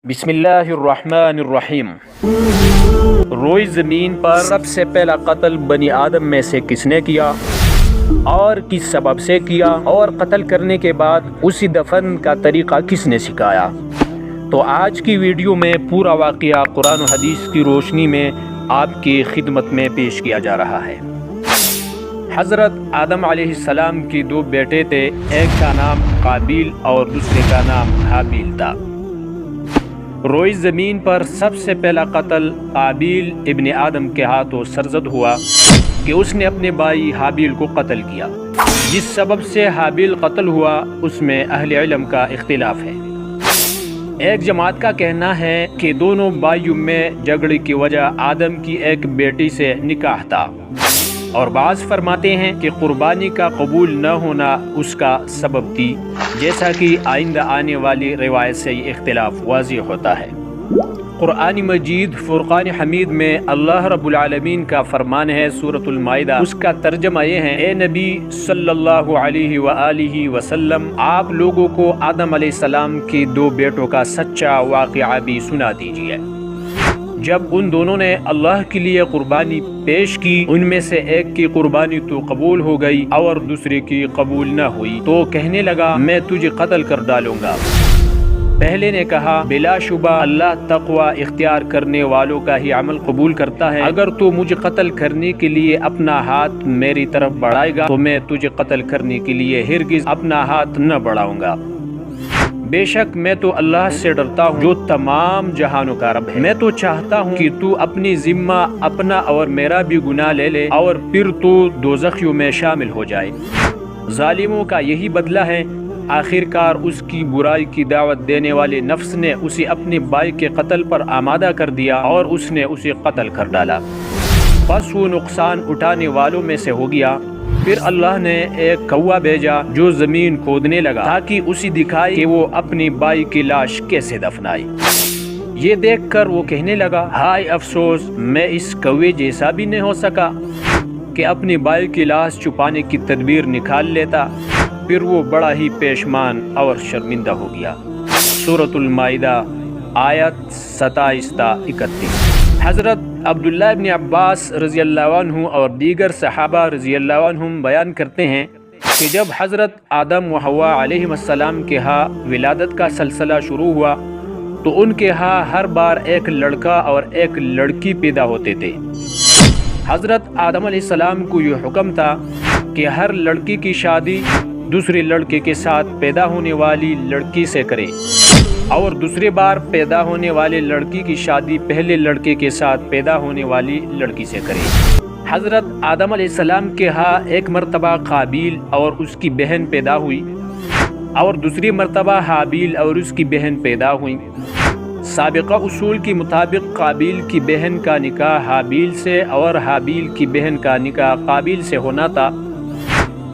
بسم اللہ الرحمن الرحیم۔ روئی زمین پر سب سے پہلا قتل بنی آدم میں سے کس نے کیا اور کس سبب سے کیا، اور قتل کرنے کے بعد اسی دفن کا طریقہ کس نے سکھایا؟ تو آج کی ویڈیو میں پورا واقعہ قرآن و حدیث کی روشنی میں آپ کی خدمت میں پیش کیا جا رہا ہے۔ حضرت آدم علیہ السلام کی دو بیٹے تھے، ایک کا نام قابیل اور دوسرے کا نام حابیل تھا۔ روئی زمین پر سب سے پہلا قتل قابیل ابن آدم کے ہاتھوں سرزد ہوا کہ اس نے اپنے بھائی حابیل کو قتل کیا۔ جس سبب سے حابیل قتل ہوا اس میں اہل علم کا اختلاف ہے۔ ایک جماعت کا کہنا ہے کہ دونوں بھائیوں میں جھگڑے کی وجہ آدم کی ایک بیٹی سے نکاح تھا، اور بعض فرماتے ہیں کہ قربانی کا قبول نہ ہونا اس کا سبب تھی، جیسا کہ آئندہ آنے والی روایت سے یہ اختلاف واضح ہوتا ہے۔ قرآن مجید فرقان حمید میں اللہ رب العالمین کا فرمان ہے، سورۃ المائدہ، اس کا ترجمہ یہ ہے: اے نبی صلی اللہ علیہ وآلہ وسلم، آپ لوگوں کو آدم علیہ السلام کی دو بیٹوں کا سچا واقعہ بھی سنا دیجیے۔ جب ان دونوں نے اللہ کے لیے قربانی پیش کی، ان میں سے ایک کی قربانی تو قبول ہو گئی اور دوسرے کی قبول نہ ہوئی، تو کہنے لگا میں تجھے قتل کر ڈالوں گا۔ پہلے نے کہا بلا شبہ اللہ تقوی اختیار کرنے والوں کا ہی عمل قبول کرتا ہے، اگر تو مجھے قتل کرنے کے لیے اپنا ہاتھ میری طرف بڑھائے گا تو میں تجھے قتل کرنے کے لیے ہرگز اپنا ہاتھ نہ بڑھاؤں گا۔ بے شک میں تو اللہ سے ڈرتا ہوں جو تمام جہانوں کا رب ہے۔ میں تو چاہتا ہوں کہ تو اپنی ذمہ اپنا اور میرا بھی گناہ لے لے اور پھر تو دوزخیوں میں شامل ہو جائے۔ ظالموں کا یہی بدلہ ہے۔ آخر کار اس کی برائی کی دعوت دینے والے نفس نے اسے اپنے بھائی کے قتل پر آمادہ کر دیا اور اس نے اسے قتل کر ڈالا۔ بس وہ نقصان اٹھانے والوں میں سے ہو گیا۔ پھر اللہ نے ایک کوا بھیجا جو زمین کھودنے لگا تاکہ اسے دکھائے کہ وہ اپنی بھائی کی لاش کیسے دفنائے۔ یہ دیکھ کر وہ کہنے لگا ہائے افسوس، میں اس کوے جیسا بھی نہیں ہو سکا کہ اپنی بھائی کی لاش چھپانے کی تدبیر نکال لیتا۔ پھر وہ بڑا ہی پیشمان اور شرمندہ ہو گیا۔ سورۃ المائدہ آیت 27 تا 31۔ حضرت عبداللہ ابن عباس رضی اللہ عنہ اور دیگر صحابہ رضی اللہ عنہم بیان کرتے ہیں کہ جب حضرت آدم و حوا علیہ السلام کے ہاں ولادت کا سلسلہ شروع ہوا تو ان کے ہاں ہر بار ایک لڑکا اور ایک لڑکی پیدا ہوتے تھے۔ حضرت آدم علیہ السلام کو یہ حکم تھا کہ ہر لڑکی کی شادی دوسرے لڑکے کے ساتھ پیدا ہونے والی لڑکی سے کرے، اور دوسرے بار پیدا ہونے والے لڑکی کی شادی پہلے لڑکے کے ساتھ پیدا ہونے والی لڑکی سے کرے۔ حضرت آدم علیہ السلام کے ہاں ایک مرتبہ قابیل اور اس کی بہن پیدا ہوئی، اور دوسری مرتبہ حابیل اور اس کی بہن پیدا ہوئی۔ سابقہ اصول کے مطابق قابیل کی بہن کا نکاح حابیل سے اور حابیل کی بہن کا نکاح قابیل سے ہونا تھا۔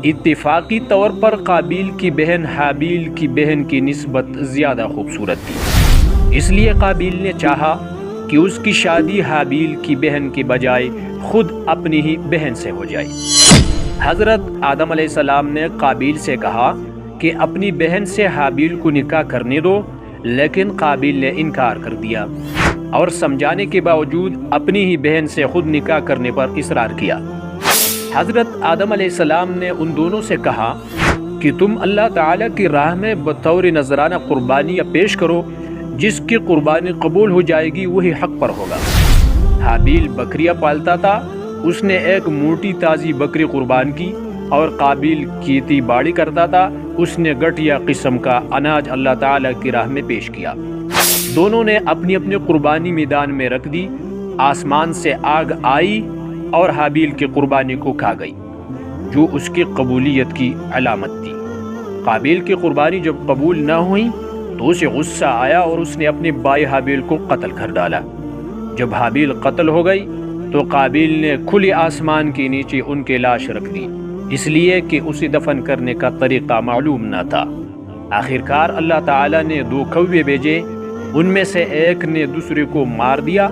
اتفاقی طور پر قابیل کی بہن حابیل کی بہن کی نسبت زیادہ خوبصورت تھی، اس لیے قابیل نے چاہا کہ اس کی شادی حابیل کی بہن کی بجائے خود اپنی ہی بہن سے ہو جائے۔ حضرت آدم علیہ السلام نے قابیل سے کہا کہ اپنی بہن سے حابیل کو نکاح کرنے دو، لیکن قابیل نے انکار کر دیا اور سمجھانے کے باوجود اپنی ہی بہن سے خود نکاح کرنے پر اصرار کیا۔ حضرت آدم علیہ السلام نے ان دونوں سے کہا کہ تم اللہ تعالیٰ کی راہ میں بطور نذرانہ قربانیاں پیش کرو، جس کی قربانی قبول ہو جائے گی وہی حق پر ہوگا۔ حابیل بکریاں پالتا تھا، اس نے ایک موٹی تازی بکری قربان کی، اور قابیل کھیتی باڑی کرتا تھا، اس نے گٹھیا قسم کا اناج اللہ تعالیٰ کی راہ میں پیش کیا۔ دونوں نے اپنی اپنی قربانی میدان میں رکھ دی۔ آسمان سے آگ آئی اور حابیل کی قربانی کو کھا گئی، جو اس کی قبولیت کی علامت تھی۔ قابیل کی قربانی جب قبول نہ ہوئی تو اسے غصہ آیا اور اس نے اپنے بھائی حابیل کو قتل کر ڈالا۔ جب حابیل قتل ہو گئی تو قابیل نے کھلے آسمان کے نیچے ان کی لاش رکھ دی، اس لیے کہ اسے دفن کرنے کا طریقہ معلوم نہ تھا۔ آخرکار اللہ تعالیٰ نے دو کوے بھیجے، ان میں سے ایک نے دوسرے کو مار دیا،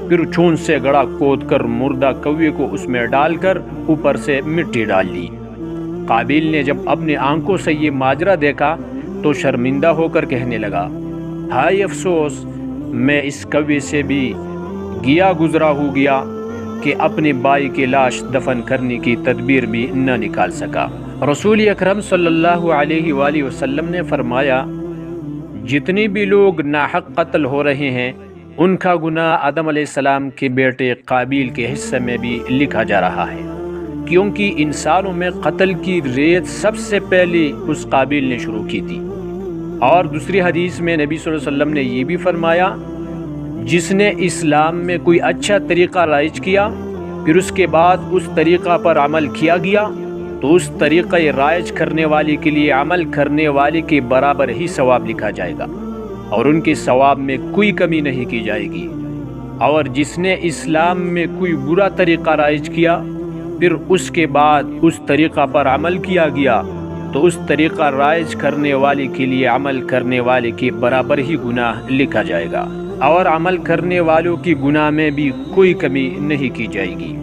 پھر چون سے گڑھا کھود کر مردہ کوے کو اس میں ڈال کر اوپر سے مٹی ڈال لی۔ قابیل نے جب اپنے آنکھوں سے یہ ماجرا دیکھا تو شرمندہ ہو کر کہنے لگا ہائے افسوس، میں اس کوے سے بھی گیا گزرا ہو گیا کہ اپنے بھائی کی لاش دفن کرنے کی تدبیر بھی نہ نکال سکا۔ رسول اکرم صلی اللہ علیہ وآلہ وسلم نے فرمایا، جتنے بھی لوگ ناحق قتل ہو رہے ہیں ان کا گناہ آدم علیہ السلام کے بیٹے قابیل کے حصے میں بھی لکھا جا رہا ہے، کیونکہ انسانوں میں قتل کی ریت سب سے پہلے اس قابیل نے شروع کی تھی۔ اور دوسری حدیث میں نبی صلی اللہ علیہ وسلم نے یہ بھی فرمایا، جس نے اسلام میں کوئی اچھا طریقہ رائج کیا پھر اس کے بعد اس طریقہ پر عمل کیا گیا تو اس طریقہ رائج کرنے والے کے لیے عمل کرنے والے کے برابر ہی ثواب لکھا جائے گا اور ان کے ثواب میں کوئی کمی نہیں کی جائے گی۔ اور جس نے اسلام میں کوئی برا طریقہ رائج کیا پھر اس کے بعد اس طریقہ پر عمل کیا گیا تو اس طریقہ رائج کرنے والے کے لیے عمل کرنے والے کے برابر ہی گناہ لکھا جائے گا اور عمل کرنے والوں کی گناہ میں بھی کوئی کمی نہیں کی جائے گی۔